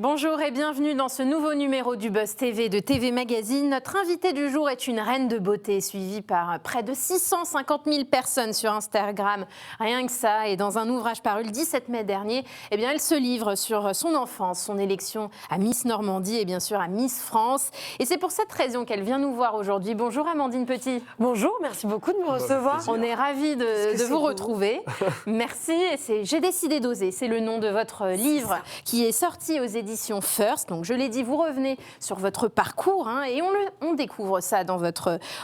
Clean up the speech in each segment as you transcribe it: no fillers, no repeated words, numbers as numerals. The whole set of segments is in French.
Bonjour et bienvenue dans ce nouveau numéro du Buzz TV de TV Magazine. Notre invitée du jour est une reine de beauté suivie par près de 650 000 personnes sur Instagram. Rien que ça, et dans un ouvrage paru le 17 mai dernier, elle se livre sur son enfance, son élection à Miss Normandie et bien sûr à Miss France. Et c'est pour cette raison qu'elle vient nous voir aujourd'hui. Bonjour Amandine Petit. Bonjour, merci beaucoup de me recevoir. On est ravis de vous retrouver. Merci. J'ai décidé d'oser. C'est le nom de votre livre qui est sorti aux éditions First. Donc je l'ai dit, vous revenez sur votre parcours et on découvre ça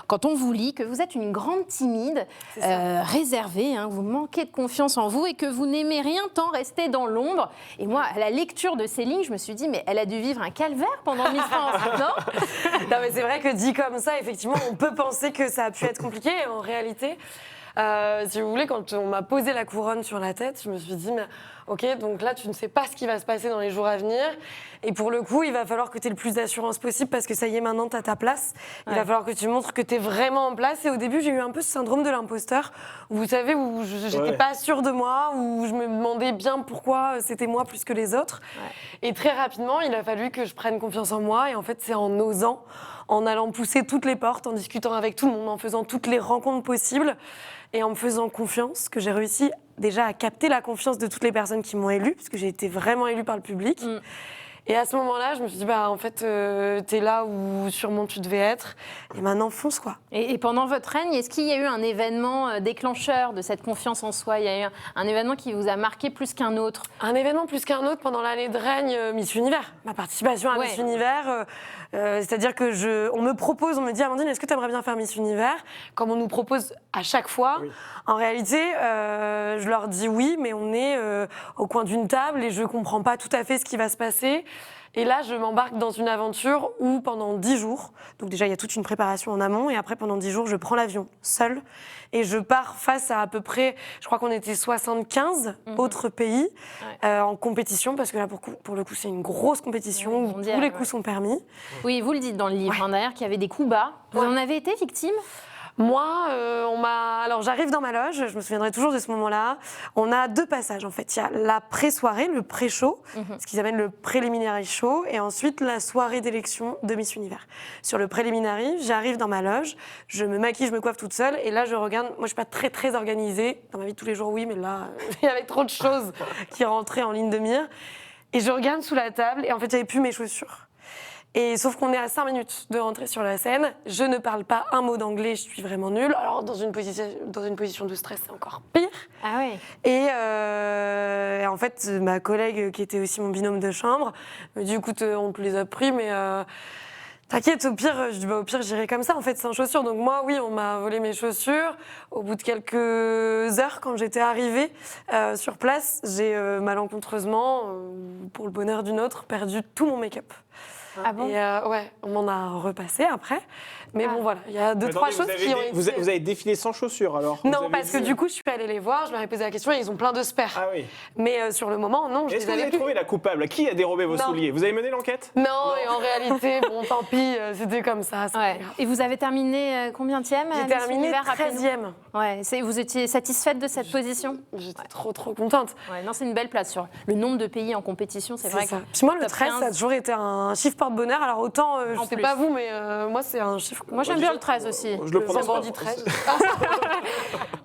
quand on vous lit, que vous êtes une grande timide, réservée, vous manquez de confiance en vous et que vous n'aimez rien tant rester dans l'ombre. Et moi, à la lecture de ces lignes, je me suis dit, mais elle a dû vivre un calvaire pendant Miss France, non? Non, mais c'est vrai que dit comme ça, effectivement, on peut penser que ça a pu être compliqué. En réalité, si vous voulez, quand on m'a posé la couronne sur la tête, je me suis dit, mais ok, donc là, tu ne sais pas ce qui va se passer dans les jours à venir. Et pour le coup, il va falloir que tu aies le plus d'assurance possible parce que ça y est, maintenant, tu as ta place. Il va falloir que tu montres que tu es vraiment en place. Et au début, j'ai eu un peu ce syndrome de l'imposteur, vous savez, où j'étais pas sûre de moi, où je me demandais bien pourquoi c'était moi plus que les autres. Et très rapidement, il a fallu que je prenne confiance en moi. Et en fait, c'est en osant, en allant pousser toutes les portes, en discutant avec tout le monde, en faisant toutes les rencontres possibles et en me faisant confiance que j'ai réussi déjà à capter la confiance de toutes les personnes qui m'ont élue, parce que j'ai été vraiment élue par le public. Et à ce moment-là, je me suis dit, en fait, t'es là où sûrement tu devais être. Et maintenant, fonce, quoi. Et pendant votre règne, est-ce qu'il y a eu un événement déclencheur de cette confiance en soi? Il y a eu un événement qui vous a marqué plus qu'un autre? Un événement plus qu'un autre pendant l'année de règne Miss Univers. Ma participation à Miss Univers, c'est-à-dire que on me propose, on me dit, Amandine, est-ce que tu aimerais bien faire Miss Univers? Comme on nous propose à chaque fois. En réalité, je leur dis oui, mais on est au coin d'une table et je comprends pas tout à fait ce qui va se passer. Et là, je m'embarque dans une aventure où pendant 10 jours, donc déjà il y a toute une préparation en amont, et après pendant 10 jours, je prends l'avion seule et je pars face à peu près, je crois qu'on était 75 autres pays en compétition, parce que là pour le coup c'est une grosse compétition où tous les coups sont permis. Oui, vous le dites dans le livre d'ailleurs qu'il y avait des coups bas. Vous en avez été victime? Moi, alors j'arrive dans ma loge, je me souviendrai toujours de ce moment-là. On a 2 passages en fait. Il y a la pré-soirée, le pré-show, ce qu'ils appellent le preliminary show, et ensuite la soirée d'élection de Miss Univers. Sur le preliminary, j'arrive dans ma loge, je me maquille, je me coiffe toute seule, et là je regarde. Moi, je suis pas très très organisée dans ma vie de tous les jours, oui, mais là il y avait trop de choses qui rentraient en ligne de mire. Et je regarde sous la table, et en fait j'avais plus mes chaussures. Et sauf qu'on est à 5 minutes de rentrer sur la scène, je ne parle pas un mot d'anglais, je suis vraiment nulle. Alors dans une position de stress, c'est encore pire. Ah oui. Et en fait, ma collègue qui était aussi mon binôme de chambre me dit, écoute, on te les a pris, mais t'inquiète, au pire, je dis, au pire, j'irai comme ça, en fait, sans chaussures. Donc moi, oui, on m'a volé mes chaussures. Au bout de quelques heures, quand j'étais arrivée sur place, j'ai malencontreusement, pour le bonheur d'une autre, perdu tout mon make-up. Ah bon? Et on m'en a repassé après. Mais bon, voilà, il y a 2-3 choses qui ont été... Vous avez défilé sans chaussures, alors? Non, parce que du coup, je suis allée les voir, je leur ai posé la question et ils ont plein de spares. Ah oui. Mais sur le moment, non, je Est-ce les que vous avais avez plus. trouvé la coupable? Qui a dérobé vos souliers? Vous avez mené l'enquête? Non, et en réalité, bon, tant pis, c'était comme ça. Et vous avez terminé combienième? J'ai terminé 13e. Ouais, vous étiez satisfaite de cette position? J'étais trop contente. Ouais, non, c'est une belle place. Sur le nombre de pays en compétition, c'est vrai. Ça. Puis moi, le 13, ça a toujours été un chiffre porte-bonheur. Alors autant, je sais pas vous, mais moi, c'est un chiffre... Moi, j'aime bien le 13 aussi. Je le prononce pas. 13.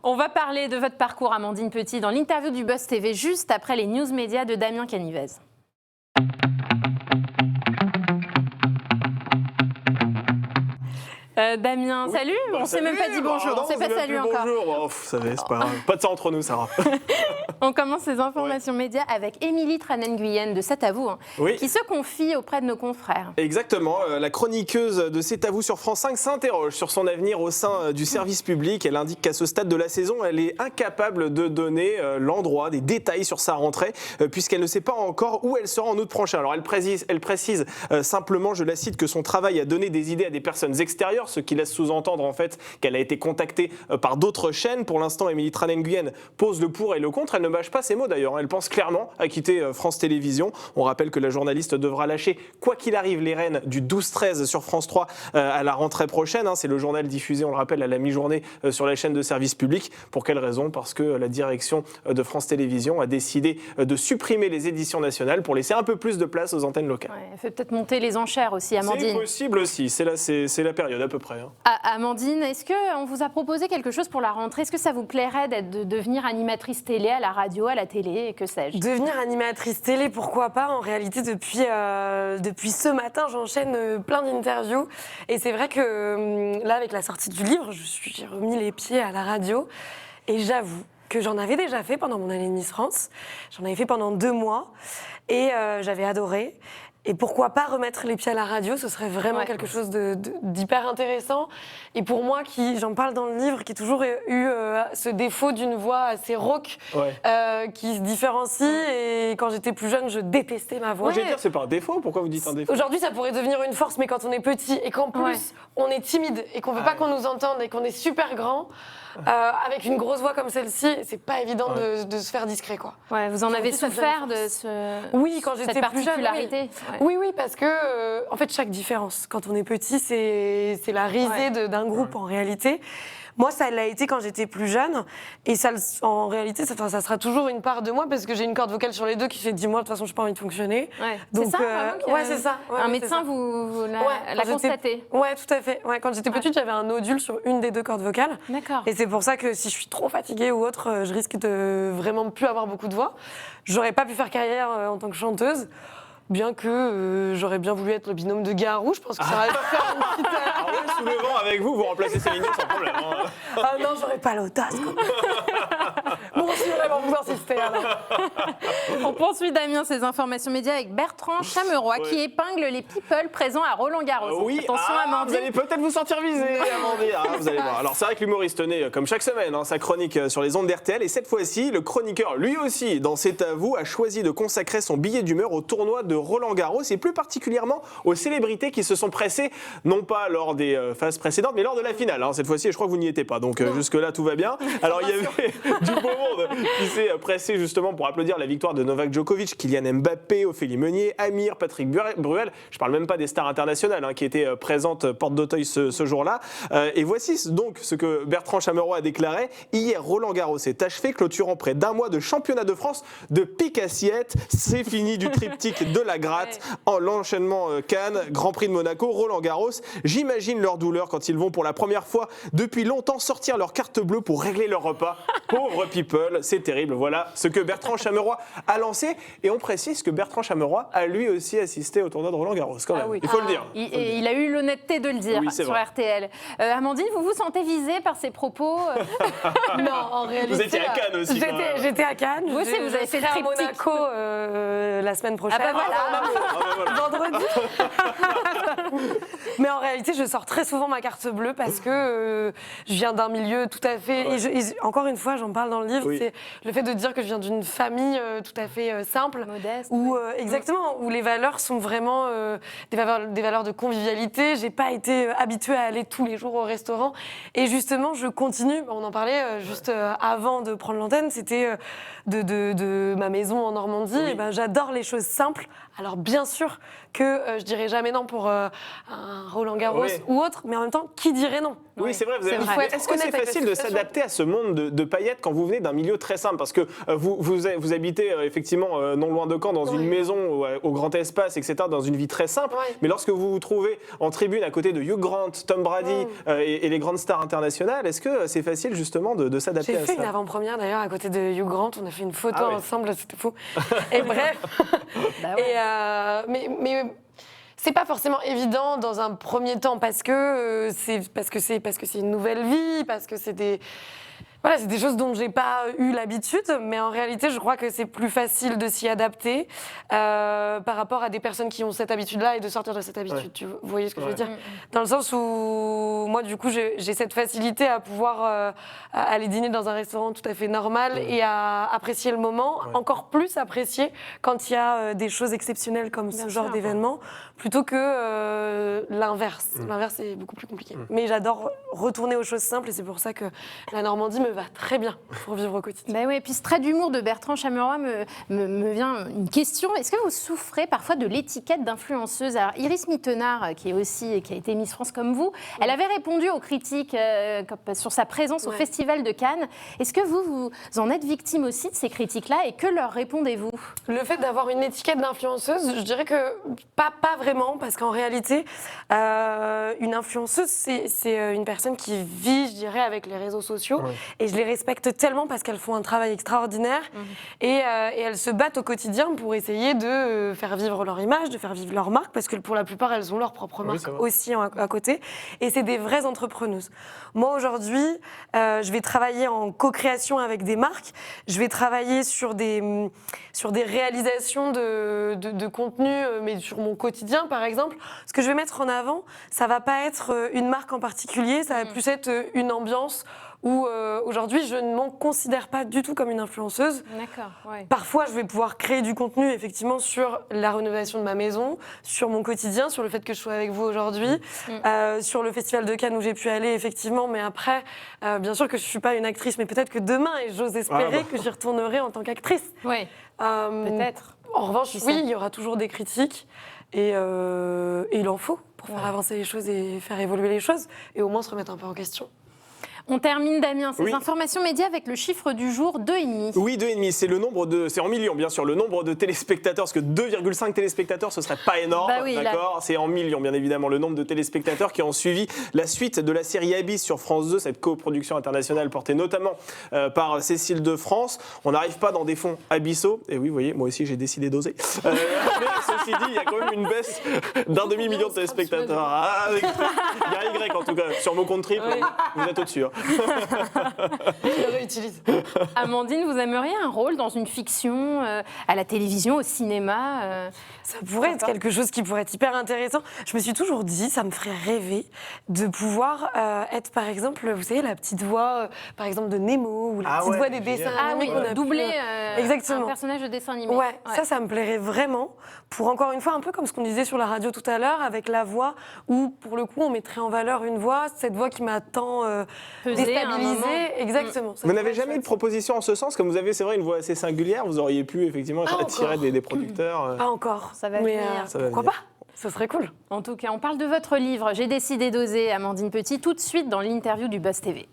On va parler de votre parcours, Amandine Petit, dans l'interview du Buzz TV, juste après les news médias de Damien Canivez. Damien, salut. On ne s'est même pas dit bonjour. On s'est pas salué encore. Bonjour. C'est pas grave. Pas de ça entre nous, Sarah. On commence les informations médias avec Émilie Tranen-Guyenne de C'est à vous, qui se confie auprès de nos confrères. Exactement. La chroniqueuse de C'est à vous sur France 5 s'interroge sur son avenir au sein du service public. Elle indique qu'à ce stade de la saison, elle est incapable de donner l'endroit, des détails sur sa rentrée, puisqu'elle ne sait pas encore où elle sera en août prochain. Alors elle précise simplement, je la cite, que son travail a donné des idées à des personnes extérieures, ailleurs, ce qui laisse sous-entendre en fait qu'elle a été contactée par d'autres chaînes. Pour l'instant, Émilie Tran-Nguyen pose le pour et le contre. Elle ne mâche pas ses mots d'ailleurs. Elle pense clairement à quitter France Télévisions. On rappelle que la journaliste devra lâcher, quoi qu'il arrive, les rênes du 12-13 sur France 3 à la rentrée prochaine. C'est le journal diffusé, on le rappelle, à la mi-journée sur la chaîne de service public. Pour quelle raison ? Parce que la direction de France Télévisions a décidé de supprimer les éditions nationales pour laisser un peu plus de place aux antennes locales. Ouais, elle fait peut-être monter les enchères aussi, Amandine. C'est possible aussi, c'est la période à peu près. Amandine, est-ce qu'on vous a proposé quelque chose pour la rentrée ? Est-ce que ça vous plairait de devenir animatrice télé à la radio, à la télé, et que sais-je ? Devenir animatrice télé, pourquoi pas ? En réalité, depuis ce matin, j'enchaîne plein d'interviews. Et c'est vrai que là, avec la sortie du livre, j'ai remis les pieds à la radio. Et j'avoue que j'en avais déjà fait pendant mon année de Miss France. J'en avais fait pendant 2 mois. Et j'avais adoré. Et pourquoi pas remettre les pieds à la radio ? Ce serait vraiment quelque chose d'hyper intéressant. Et pour moi, j'en parle dans le livre, qui a toujours eu ce défaut d'une voix assez rauque, qui se différencie. Et quand j'étais plus jeune, je détestais ma voix. Moi, je vais dire, c'est pas un défaut. Pourquoi vous dites un défaut ? Aujourd'hui, ça pourrait devenir une force, mais quand on est petit et qu'en plus, on est timide et qu'on veut pas qu'on nous entende et qu'on est super grand, avec une grosse voix comme celle-ci, c'est pas évident de se faire discret, quoi. Ouais, vous en avez souffert de quand j'étais plus jeune. Particularité. Oui, parce que en fait, chaque différence, quand on est petit, c'est la risée d'un groupe en réalité. Moi, ça l'a été quand j'étais plus jeune, et ça, en réalité, ça sera toujours une part de moi parce que j'ai une corde vocale sur les deux qui fait 10 mois. De toute façon, j'ai pas envie de fonctionner. Ouais. Donc, c'est ça, c'est ça. Un médecin vous l'a constaté. Ouais, tout à fait. Ouais, quand j'étais petite, j'avais un nodule sur une des 2 cordes vocales. D'accord. Et c'est pour ça que si je suis trop fatiguée ou autre, je risque de vraiment plus avoir beaucoup de voix. J'aurais pas pu faire carrière en tant que chanteuse. Bien que j'aurais bien voulu être le binôme de Garou, je pense que ça aurait pu faire une petite... Sous le vent avec vous, vous remplacez Céline Dion sans problème. Ah non, j'aurais pas l'audace. Bon, si vraiment vous insistez, alors. On poursuit, Damien, ses informations médias avec Bertrand Chameroy qui épingle les people présents à Roland-Garros. Oui, attention, Amandine. Vous allez peut-être vous sentir visé, Amandine. Vous allez voir. Alors c'est vrai que l'humoriste tenait, comme chaque semaine, sa chronique sur les ondes d'RTL. Et cette fois-ci, le chroniqueur, lui aussi, dans C'est à vous, a choisi de consacrer son billet d'humeur au tournoi de Roland-Garros et plus particulièrement aux célébrités qui se sont pressées, non pas lors des phases précédentes, mais lors de la finale. Cette fois-ci, je crois que vous n'y étiez pas. Donc jusque-là, tout va bien. Alors il y avait du beau monde qui s'est pressé justement pour applaudir la victoire de Novak Djokovic, Kylian Mbappé, Ophélie Meunier, Amir, Patrick Bruel. Je parle même pas des stars internationales qui étaient présentes porte d'Auteuil ce jour-là. Et voici donc ce que Bertrand Chameroy a déclaré. Hier, Roland-Garros est achevé, clôturant près d'1 mois de championnat de France de pique-assiette. C'est fini du triptyque de la gratte. En l'enchaînement Cannes, Grand Prix de Monaco, Roland-Garros. J'imagine leur douleur quand ils vont pour la première fois depuis longtemps sortir leur carte bleue pour régler leur repas. Pauvres people, c'est terrible. Voilà ce que Bertrand Chameroy a lancé. Et on précise que Bertrand Chameroy a lui aussi assisté au tournoi de Roland-Garros. Quand même. Il faut le dire. Il a eu l'honnêteté de le dire sur vrai. RTL. Amandine, vous vous sentez visée par ces propos Non, en réalité. Vous étiez à Cannes aussi. J'étais à Cannes. Vous aussi, vous avez fait le à triptyque. Monaco la semaine prochaine. Vendredi. Mais en réalité, je sors très souvent ma carte bleue parce que je viens d'un milieu tout à fait... Et encore une fois, j'en parle dans le livre, c'est le fait de dire que je viens d'une famille tout à fait simple. Modeste. Où, exactement, où les valeurs sont vraiment des valeurs de convivialité. J'ai pas été habituée à aller tous les jours au restaurant. Et justement, je continue, on en parlait juste avant de prendre l'antenne, c'était de ma maison en Normandie. Et ben, j'adore les choses simples. Alors bien sûr que je dirais jamais non pour un Roland-Garros ou autre, mais en même temps, qui dirait non ? Oui, c'est vrai. Est-ce que c'est facile de s'adapter à ce monde de paillettes quand vous venez d'un milieu très simple ? Parce que vous habitez effectivement non loin de Caen, dans une maison au grand espace, etc., dans une vie très simple. Mais lorsque vous vous trouvez en tribune à côté de Hugh Grant, Tom Brady et les grandes stars internationales, est-ce que c'est facile justement de s'adapter à ça ? J'ai fait une avant-première d'ailleurs à côté de Hugh Grant. On a fait une photo ensemble, c'était fou. Et bref. Mais c'est pas forcément évident dans un premier temps parce que c'est une nouvelle vie, parce que c'est des... Voilà, c'est des choses dont j'ai pas eu l'habitude, mais en réalité, je crois que c'est plus facile de s'y adapter par rapport à des personnes qui ont cette habitude-là et de sortir de cette habitude. Vous voyez ce que je veux dire? Dans le sens où moi, du coup, j'ai cette facilité à pouvoir aller dîner dans un restaurant tout à fait normal et à apprécier le moment, encore plus apprécier quand il y a des choses exceptionnelles comme ce genre d'événement, plutôt que l'inverse. L'inverse est beaucoup plus compliqué. Mais j'adore retourner aux choses simples et c'est pour ça que la Normandie me va très bien pour vivre au quotidien. Ben oui, et puis ce trait d'humour de Bertrand Chameroy me vient une question. Est-ce que vous souffrez parfois de l'étiquette d'influenceuse? Alors Iris Mittenard, qui a été Miss France comme vous, elle avait répondu aux critiques sur sa présence au Festival de Cannes. Est-ce que vous en êtes victime aussi de ces critiques-là et que leur répondez-vous? Le fait d'avoir une étiquette d'influenceuse, je dirais que pas vraiment, parce qu'en réalité, une influenceuse, c'est une personne qui vit, je dirais, avec les réseaux sociaux. Et je les respecte tellement parce qu'elles font un travail extraordinaire et elles se battent au quotidien pour essayer de faire vivre leur image, de faire vivre leur marque, parce que pour la plupart, elles ont leur propre marque aussi à côté. Et c'est des vraies entrepreneuses. Moi, aujourd'hui, je vais travailler en co-création avec des marques. Je vais travailler sur des réalisations de contenu, mais sur mon quotidien, par exemple. Ce que je vais mettre en avant, ça va pas être une marque en particulier, ça va plus être une ambiance où aujourd'hui, je ne m'en considère pas du tout comme une influenceuse. D'accord, ouais. Parfois, je vais pouvoir créer du contenu, effectivement, sur la rénovation de ma maison, sur mon quotidien, sur le fait que je sois avec vous aujourd'hui, sur le Festival de Cannes où j'ai pu aller, effectivement. Mais après, bien sûr que je ne suis pas une actrice, mais peut-être que demain, et j'ose espérer que j'y retournerai en tant qu'actrice. Oui, peut-être. En revanche, oui, il y aura toujours des critiques. Et il en faut pour faire avancer les choses et faire évoluer les choses, et au moins se remettre un peu en question. On termine, Damien, ces informations médias avec le chiffre du jour, 2,5. Oui, 2,5, c'est en millions, bien sûr, le nombre de téléspectateurs, parce que 2,5 téléspectateurs, ce serait pas énorme, d'accord ? C'est en millions, bien évidemment, le nombre de téléspectateurs qui ont suivi la suite de la série Abyss sur France 2, cette coproduction internationale portée notamment par Cécile de France. On n'arrive pas dans des fonds abyssaux, et oui, vous voyez, moi aussi j'ai décidé d'oser. Mais ceci dit, il y a quand même une baisse d'un demi-million de téléspectateurs. Il y a un Y en tout cas, sur mon compte triple, vous êtes au-dessus. Je le réutilise. Amandine, vous aimeriez un rôle dans une fiction, à la télévision, au cinéma Ça pourrait être quelque chose qui pourrait être hyper intéressant. Je me suis toujours dit, ça me ferait rêver de pouvoir être, par exemple, vous savez, la petite voix, par exemple, de Nemo ou la petite voix des dessins animés qu'on a doubler exactement. un personnage de dessin animé. Ouais, ça me plairait vraiment pour, encore une fois, un peu comme ce qu'on disait sur la radio tout à l'heure, avec la voix où, pour le coup, on mettrait en valeur une voix, cette voix qui m'a tant déstabilisée. Exactement. Vous n'avez jamais eu de proposition en ce sens? Comme vous avez, c'est vrai, une voix assez singulière, vous auriez pu effectivement attirer des producteurs. Pas encore. Ça va venir. Pourquoi pas? Ce serait cool. En tout cas, on parle de votre livre. J'ai décidé d'oser, Amandine Petit, tout de suite dans l'interview du Buzz TV.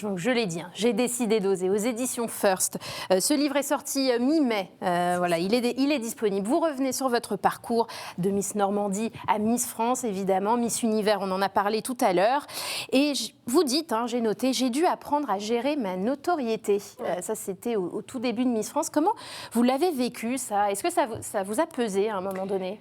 Donc, je l'ai dit, j'ai décidé d'oser aux éditions First. Ce livre est sorti mi-mai. Voilà, il est disponible. Vous revenez sur votre parcours de Miss Normandie à Miss France, évidemment, Miss Univers, on en a parlé tout à l'heure. Et vous dites, j'ai noté, j'ai dû apprendre à gérer ma notoriété. Ça, c'était au tout début de Miss France. Comment vous l'avez vécu, ça? Est-ce que ça vous a pesé à un moment donné?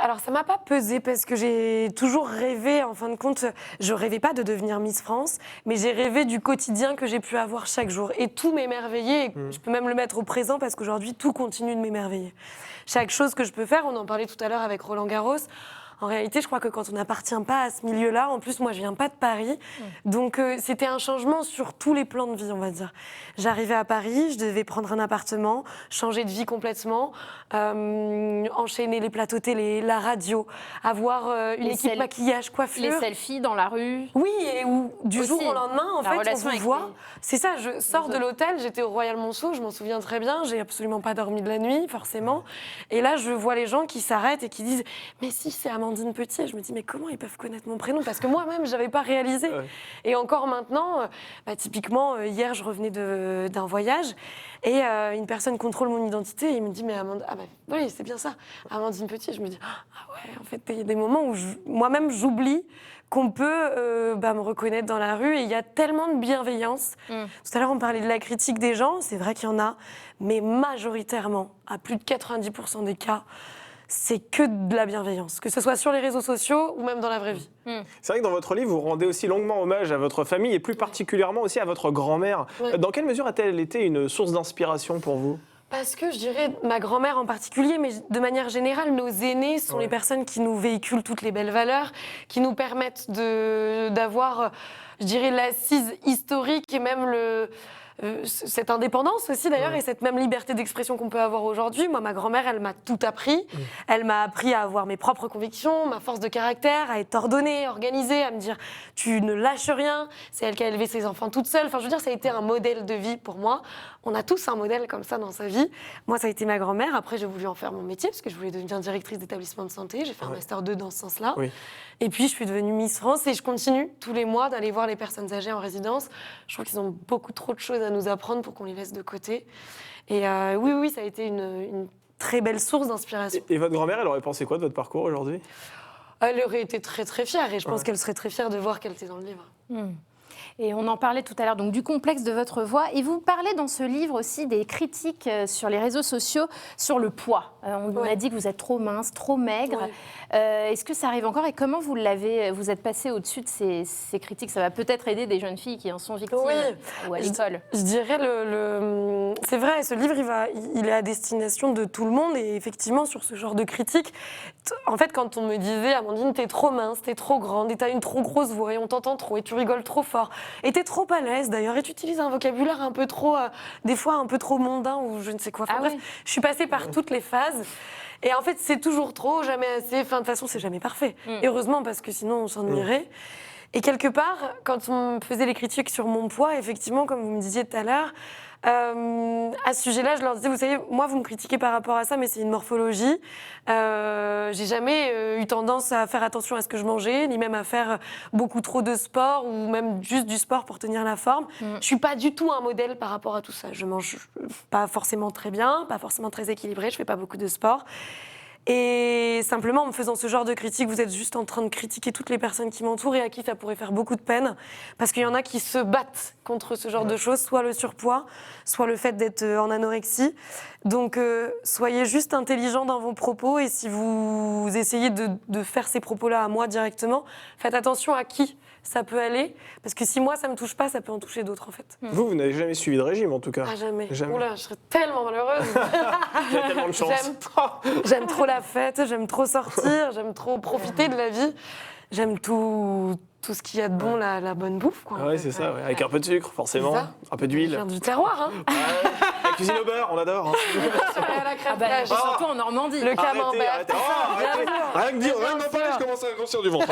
Alors, ça m'a pas pesé parce que j'ai toujours rêvé, en fin de compte, je rêvais pas de devenir Miss France, mais j'ai rêvé du quotidien que j'ai pu avoir chaque jour. Et tout m'émerveillait, et je peux même le mettre au présent parce qu'aujourd'hui, tout continue de m'émerveiller. Chaque chose que je peux faire, on en parlait tout à l'heure avec Roland Garros, en réalité, je crois que quand on n'appartient pas à ce milieu-là, en plus, moi, je viens pas de Paris, donc c'était un changement sur tous les plans de vie, on va dire. J'arrivais à Paris, je devais prendre un appartement, changer de vie complètement, enchaîner les plateaux télé, la radio, avoir une équipe maquillage, coiffure. Les selfies dans la rue. Oui, et où du aussi, jour au lendemain, en fait, on vous voit. C'est ça, je sors de l'hôtel, j'étais au Royal Monceau, je m'en souviens très bien, j'ai absolument pas dormi de la nuit, forcément. Et là, je vois les gens qui s'arrêtent et qui disent « Mais si, c'est Amandine Petit », et je me dis « Mais comment ils peuvent connaître mon prénom ?» Parce que moi-même, j'avais pas réalisé. Et encore maintenant, typiquement, hier, je revenais d'un voyage et une personne contrôle mon identité et il me dit « Mais Amandine, oui, c'est bien ça, Amandine Petit ». Je me dis « Ah ouais, en fait, il y a des moments où moi-même, j'oublie qu'on peut me reconnaître dans la rue et il y a tellement de bienveillance. Tout à l'heure, on parlait de la critique des gens, c'est vrai qu'il y en a, mais majoritairement, à plus de 90% des cas, c'est que de la bienveillance, que ce soit sur les réseaux sociaux ou même dans la vraie vie. C'est vrai que dans votre livre, vous rendez aussi longuement hommage à votre famille et plus particulièrement aussi à votre grand-mère. Ouais. Dans quelle mesure a-t-elle été une source d'inspiration pour vous? Parce que je dirais ma grand-mère en particulier, mais de manière générale, nos aînés sont les personnes qui nous véhiculent toutes les belles valeurs, qui nous permettent d'avoir, je dirais, l'assise historique et même cette indépendance aussi d'ailleurs et cette même liberté d'expression qu'on peut avoir aujourd'hui. Moi, ma grand-mère, elle m'a tout appris. Elle m'a appris à avoir mes propres convictions, ma force de caractère, à être ordonnée, organisée, à me dire tu ne lâches rien. C'est elle qui a élevé ses enfants toute seule. Enfin, je veux dire, ça a été un modèle de vie pour moi. On a tous un modèle comme ça dans sa vie. Moi, ça a été ma grand-mère. Après, j'ai voulu en faire mon métier parce que je voulais devenir directrice d'établissement de santé. J'ai fait un master 2 dans ce sens-là. Oui. Et puis, je suis devenue Miss France et je continue tous les mois d'aller voir les personnes âgées en résidence. Je trouve qu'ils ont beaucoup trop de choses à nous apprendre pour qu'on les laisse de côté. Et oui, ça a été une très belle source d'inspiration. Et votre grand-mère, elle aurait pensé quoi de votre parcours aujourd'hui? Elle aurait été très, très fière et je pense qu'elle serait très fière de voir qu'elle était dans le livre. Et on en parlait tout à l'heure, donc du complexe de votre voix. Et vous parlez dans ce livre aussi des critiques sur les réseaux sociaux sur le poids. On a dit que vous êtes trop mince, trop maigre. Est-ce que ça arrive encore et comment vous êtes passé au-dessus de ces critiques? Ça va peut-être aider des jeunes filles qui en sont victimes ou à l'école. Je dirais, c'est vrai, ce livre, il est à destination de tout le monde et effectivement, sur ce genre de critiques, en fait, quand on me disait, Amandine, t'es trop mince, t'es trop grande et t'as une trop grosse voix et on t'entend trop et tu rigoles trop fort et t'es trop à l'aise d'ailleurs et tu utilises un vocabulaire un peu trop, des fois un peu trop mondain ou je ne sais quoi. Enfin, bref, je suis passée par toutes les phases. Et en fait, c'est toujours trop, jamais assez. Enfin, de toute façon, c'est jamais parfait. Et heureusement, parce que sinon, on s'ennuierait. Et quelque part, quand on me faisait les critiques sur mon poids, effectivement, comme vous me disiez tout à l'heure, à ce sujet-là, je leur disais, vous savez, moi, vous me critiquez par rapport à ça, mais c'est une morphologie. J'ai jamais eu tendance à faire attention à ce que je mangeais, ni même à faire beaucoup trop de sport, ou même juste du sport pour tenir la forme. Je suis pas du tout un modèle par rapport à tout ça. Je mange pas forcément très bien, pas forcément très équilibré, je fais pas beaucoup de sport. Et simplement, en me faisant ce genre de critique, vous êtes juste en train de critiquer toutes les personnes qui m'entourent et à qui ça pourrait faire beaucoup de peine. Parce qu'il y en a qui se battent contre ce genre de choses, soit le surpoids, soit le fait d'être en anorexie. Donc, soyez juste intelligents dans vos propos et si vous essayez de faire ces propos-là à moi directement, faites attention à qui ça peut aller. Parce que si moi, ça ne me touche pas, ça peut en toucher d'autres, en fait. Vous n'avez jamais suivi de régime, en tout cas? Ah, jamais. Oula, je serais tellement malheureuse. J'ai tellement de chance. J'aime trop la fête, j'aime trop sortir, j'aime trop profiter de la vie. J'aime tout ce qu'il y a de bon, la bonne bouffe. Quoi, c'est ça, avec un peu de sucre, forcément, un peu d'huile. Du terroir, hein. La cuisine au beurre, on adore. La crème fraîche. Surtout en Normandie. Le camembert. Rien que dire, rien d'en parler, je commence à grossir du ventre.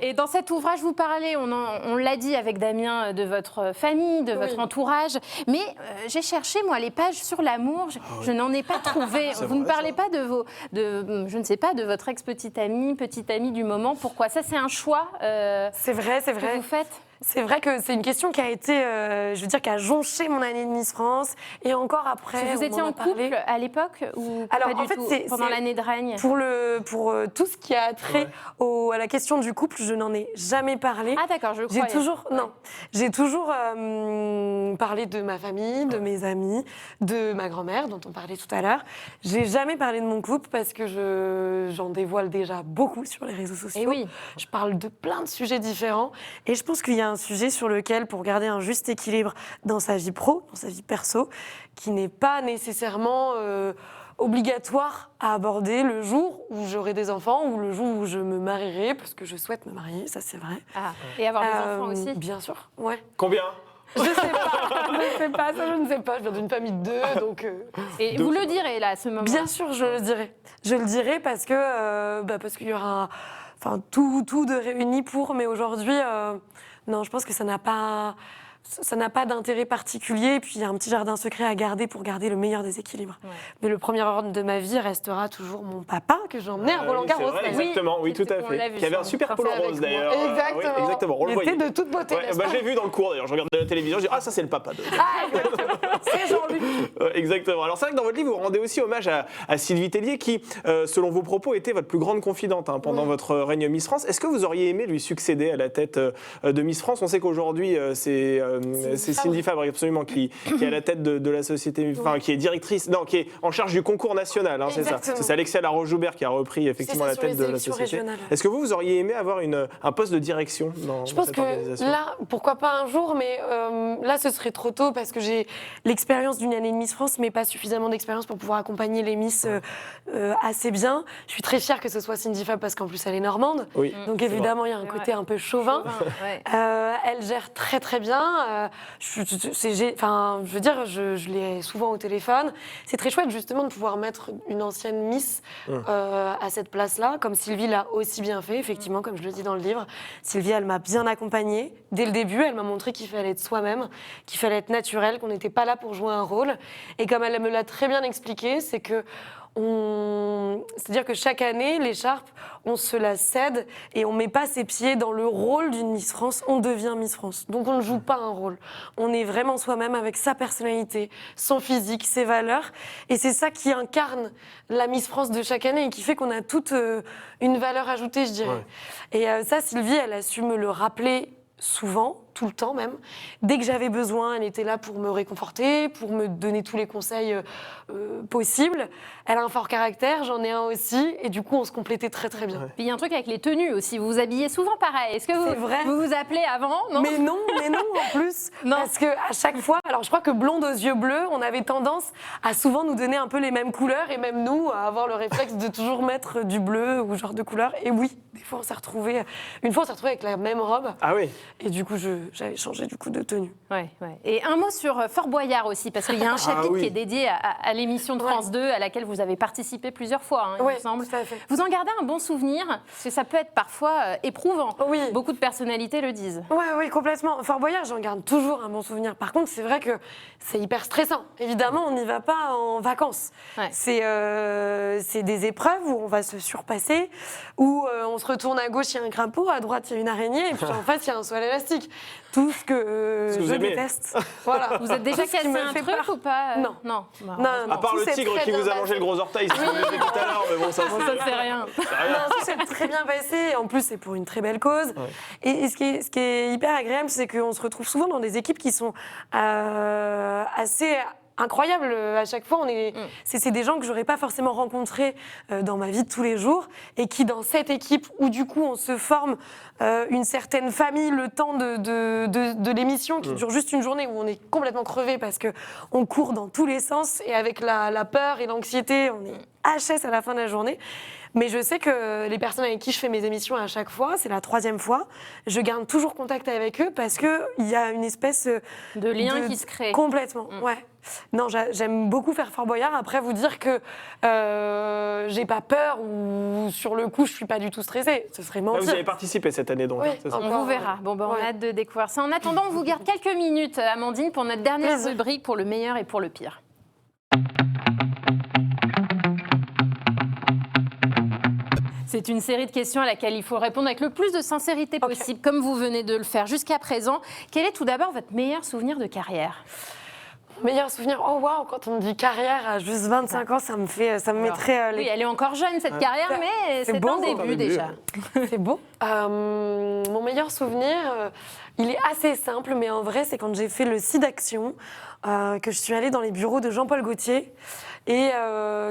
Et dans cet ouvrage, vous parlez, on l'a dit avec Damien, de votre famille, de votre entourage. Mais j'ai cherché, moi, les pages sur l'amour. Je n'en ai pas trouvé. Vous ne parlez pas je ne sais pas, de votre petite amie du moment. Pourquoi? Ça, c'est un choix c'est vrai. que vous faites? C'est vrai que c'est une question qui a été, qui a jonché mon année de Miss France. Et encore après, vous étiez en couple à l'époque ou alors, pas du tout, pendant l'année de règne? Pour tout ce qui a trait à la question du couple, je n'en ai jamais parlé. Ah d'accord, je crois. J'ai toujours parlé de ma famille, de mes amis, de ma grand-mère, dont on parlait tout à l'heure. J'ai jamais parlé de mon couple parce que j'en dévoile déjà beaucoup sur les réseaux sociaux. Et oui. Je parle de plein de sujets différents. Et je pense qu'il y a un sujet sur lequel, pour garder un juste équilibre dans sa vie pro, dans sa vie perso, qui n'est pas nécessairement obligatoire à aborder le jour où j'aurai des enfants ou le jour où je me marierai, parce que je souhaite me marier, ça c'est vrai. Et avoir des enfants aussi? Bien sûr, ouais. Combien? Je sais pas, ça je ne sais pas, je viens d'une famille de 2, donc... Et vous le direz là, à ce moment? Bien sûr, je le dirai. Je le dirai parce qu'il y aura tout de réuni pour, mais aujourd'hui... Non, je pense que ça n'a pas d'intérêt particulier. Et puis, il y a un petit jardin secret à garder pour garder le meilleur des équilibres. Ouais. Mais le premier ordre de ma vie restera toujours mon papa, que j'ai emmené à Roland-Garros. Exactement, oui, tout à fait. Qui avait un super polo rose, d'ailleurs. Exactement. Oui, exactement, on le voyait. Il était de toute beauté, n'est-ce pas? J'ai vu dans le cours, d'ailleurs. Je regardais la télévision, je dis, ça, c'est le papa. Exactement. C'est Jean-Luc. Exactement. Alors, c'est vrai que dans votre livre, vous rendez aussi hommage à Sylvie Tellier, qui, selon vos propos, était votre plus grande confidente pendant votre règne Miss France. Est-ce que vous auriez aimé lui succéder à la tête de Miss France? On sait qu'aujourd'hui, c'est c'est Cindy Fabre, absolument, qui est à la tête de la société, enfin, qui est directrice, non, qui est en charge du concours national, hein, c'est ça. C'est Alexia Laroche-Joubert qui a repris effectivement la tête de la société. Régionales. Est-ce que vous auriez aimé avoir un poste de direction dans Je pense cette que organisation? là, pourquoi pas un jour, mais là, ce serait trop tôt parce que j'ai l'expérience d'une année de Miss France, mais pas suffisamment d'expérience pour pouvoir accompagner les Miss assez bien. Je suis très fière que ce soit Cindy Fabre parce qu'en plus, elle est normande. Oui, donc évidemment, il y a un côté un peu chauvin. Elle gère très très bien. Je veux dire, je l'ai souvent au téléphone. C'est très chouette justement de pouvoir mettre une ancienne Miss à cette place-là, comme Sylvie l'a aussi bien fait, effectivement, comme je le dis dans le livre. Sylvie, elle m'a bien accompagnée. Dès le début, elle m'a montré qu'il fallait être soi-même, qu'il fallait être naturel, qu'on n'était pas là pour jouer un rôle. Et comme elle me l'a très bien expliqué, c'est que c'est-à-dire que chaque année, l'écharpe, on se la cède et on ne met pas ses pieds dans le rôle d'une Miss France, on devient Miss France. Donc on ne joue pas un rôle. On est vraiment soi-même avec sa personnalité, son physique, ses valeurs. Et c'est ça qui incarne la Miss France de chaque année et qui fait qu'on a toute une valeur ajoutée, je dirais. Ouais. Et ça, Sylvie, elle a su me le rappeler souvent, tout le temps même. Dès que j'avais besoin, elle était là pour me réconforter, pour me donner tous les conseils possibles. Elle a un fort caractère, j'en ai un aussi, et du coup, on se complétait très très bien. Puis il y a un truc avec les tenues aussi, vous vous habillez souvent pareil. Est-ce que vous vous appelez avant? Non, mais non en plus. Non. Parce qu'à chaque fois, alors je crois que blonde aux yeux bleus, on avait tendance à souvent nous donner un peu les mêmes couleurs, et même nous, à avoir le réflexe de toujours mettre du bleu ou genre de couleur. Et oui, des fois, on s'est retrouvés. Une fois, on s'est retrouvés avec la même robe. Ah oui. Et du coup, j'avais changé du coup de tenue. Ouais. Et un mot sur Fort Boyard aussi, parce qu'il y a un chapitre qui est dédié à l'émission de France 2, à laquelle vous avez participé plusieurs fois, il me semble. Tout à fait. Vous en gardez un bon souvenir? Parce que ça peut être parfois éprouvant. Oui. Beaucoup de personnalités le disent. Oui, complètement. Fort Boyard, j'en garde toujours un bon souvenir. Par contre, c'est vrai que c'est hyper stressant. Évidemment, on n'y va pas en vacances. Ouais. C'est des épreuves où on va se surpasser, où on se retourne à gauche, il y a un crapaud, à droite, il y a une araignée, et puis en face, il y a un saut à l'élastique. Tout ce que je déteste. Voilà. Vous êtes déjà cassé un truc ou pas? Non. À part le tigre qui vous a mangé le gros orteil, c'est ce qu'on disait tout à l'heure, mais bon, ça c'est rien. Non, tout s'est très bien passé. En plus, c'est pour une très belle cause. Ouais. Et ce qui est hyper agréable, c'est qu'on se retrouve souvent dans des équipes qui sont assez incroyable. À chaque fois, c'est des gens que j'aurais pas forcément rencontrés dans ma vie de tous les jours et qui, dans cette équipe où du coup on se forme une certaine famille, le temps de l'émission qui dure juste une journée où on est complètement crevé parce que on court dans tous les sens et avec la peur et l'anxiété, on est HS à la fin de la journée. Mais je sais que les personnes avec qui je fais mes émissions à chaque fois, c'est la 3e fois, je garde toujours contact avec eux parce qu'il y a une espèce de lien qui se crée. Complètement, ouais. Non, j'aime beaucoup faire Fort Boyard. Après, vous dire que j'ai pas peur ou sur le coup, je suis pas du tout stressée, ce serait mentir. Là, vous avez participé cette année, donc. Oui, on vous verra. Bon, on a hâte de découvrir ça. En attendant, on vous garde quelques minutes, Amandine, pour notre dernière rubrique, pour le meilleur et pour le pire. C'est une série de questions à laquelle il faut répondre avec le plus de sincérité possible, comme vous venez de le faire jusqu'à présent. Quel est tout d'abord votre meilleur souvenir de carrière? Meilleur souvenir, oh waouh, quand on me dit carrière à juste 25 ans, ça me mettrait... Oui, elle est encore jeune cette carrière, mais c'est un début déjà. C'est beau. Mon meilleur souvenir, il est assez simple, mais en vrai, c'est quand j'ai fait le SIDAction, que je suis allée dans les bureaux de Jean-Paul Gaultier et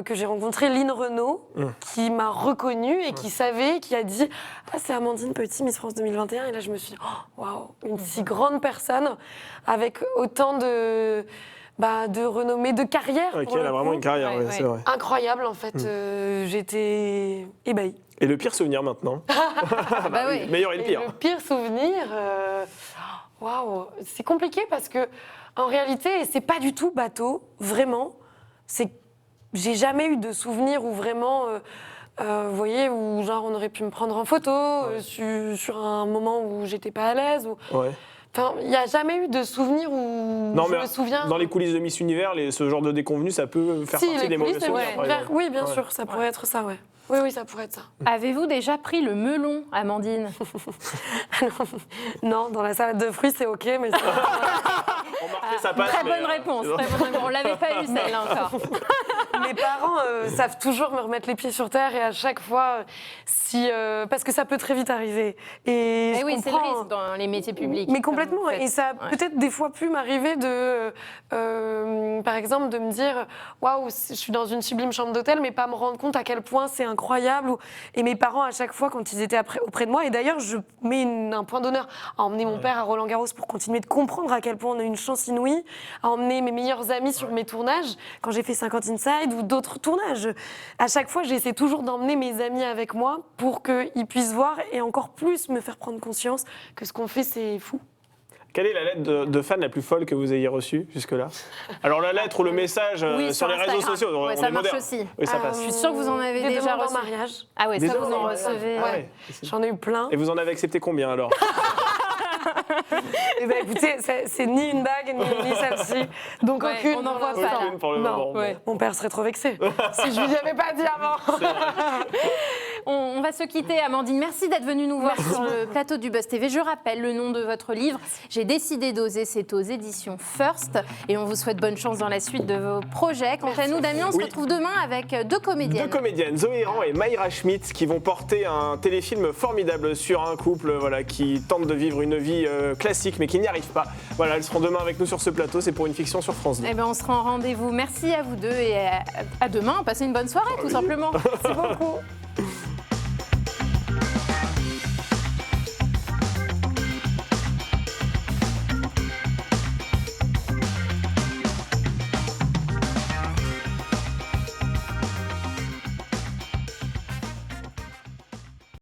que j'ai rencontré Line Renaud, qui m'a reconnue et qui savait, qui a dit « Ah, c'est Amandine Petit, Miss France 2021 ». Et là, je me suis dit oh, « Waouh, une si grande personne avec autant de renommée, de carrière. » Ok, elle a vraiment une carrière, c'est vrai. Incroyable, en fait. J'étais ébahie. Et le pire souvenir maintenant? Le meilleur et le pire. Le pire souvenir, waouh, c'est compliqué parce que en réalité, c'est pas du tout bateau, vraiment. J'ai jamais eu de souvenir où vraiment, vous voyez, où genre on aurait pu me prendre en photo sur un moment où j'étais pas à l'aise. Enfin, il n'y a jamais eu de souvenir où je me souviens. Dans les coulisses de Miss Univers, ce genre de déconvenu, ça peut faire partie des mauvais souvenirs. Oui, bien sûr, ça pourrait être ça, Oui, ça pourrait être ça. Avez-vous déjà pris le melon, Amandine? Non, dans la salade de fruits, c'est OK, mais ça passe. Très bonne réponse. On ne l'avait pas eu, celle-là encore. Mais mes parents savent toujours me remettre les pieds sur terre et à chaque fois, parce que ça peut très vite arriver. Et oui, c'est le risque dans les métiers publics. Mais complètement. Et ça a peut-être des fois pu m'arriver par exemple, de me dire waouh, je suis dans une sublime chambre d'hôtel, mais pas me rendre compte à quel point c'est incroyable. Et mes parents, à chaque fois, quand ils étaient auprès de moi, et d'ailleurs, je mets un point d'honneur à emmener mon père à Roland-Garros pour continuer de comprendre à quel point on a une chance inouïe, à emmener mes meilleurs amis sur mes tournages, quand j'ai fait 50 Inside ou d'autres tournages. À chaque fois, j'essaie toujours d'emmener mes amis avec moi pour qu'ils puissent voir et encore plus me faire prendre conscience que ce qu'on fait, c'est fou. Quelle est la lettre de fan la plus folle que vous ayez reçue jusque-là? Alors la lettre ou le message sur les réseaux sociaux, ouais, ça marche aussi. Oui, ça passe. Je suis sûre que vous en avez déjà reçu. Des mariage. Ah ouais, ça vous en recevez. Ouais. J'en ai eu plein. Et vous en avez accepté combien alors? Eh ben, écoutez, c'est ni une bague, ni celle-ci. Donc aucune. On n'en voit pas. Aucune pour le moment. Ouais. Mon père serait trop vexé si je lui avais pas dit avant. On va se quitter, Amandine. Merci d'être venue nous voir sur le plateau du Buzz TV. Je rappelle le nom de votre livre. J'ai décidé d'oser. C'est aux éditions First. Et on vous souhaite bonne chance dans la suite de vos projets. Quant à nous, Damien, on se retrouve demain avec deux comédiennes. Deux comédiennes, Zoé Rand et Mayra Schmidt, qui vont porter un téléfilm formidable sur un couple qui tente de vivre une vie classique, mais qui n'y arrive pas. Voilà, elles seront demain avec nous sur ce plateau. C'est pour une fiction sur France 2. Eh ben, on sera en rendez-vous. Merci à vous deux et à demain. Passez une bonne soirée, tout simplement. Merci beaucoup.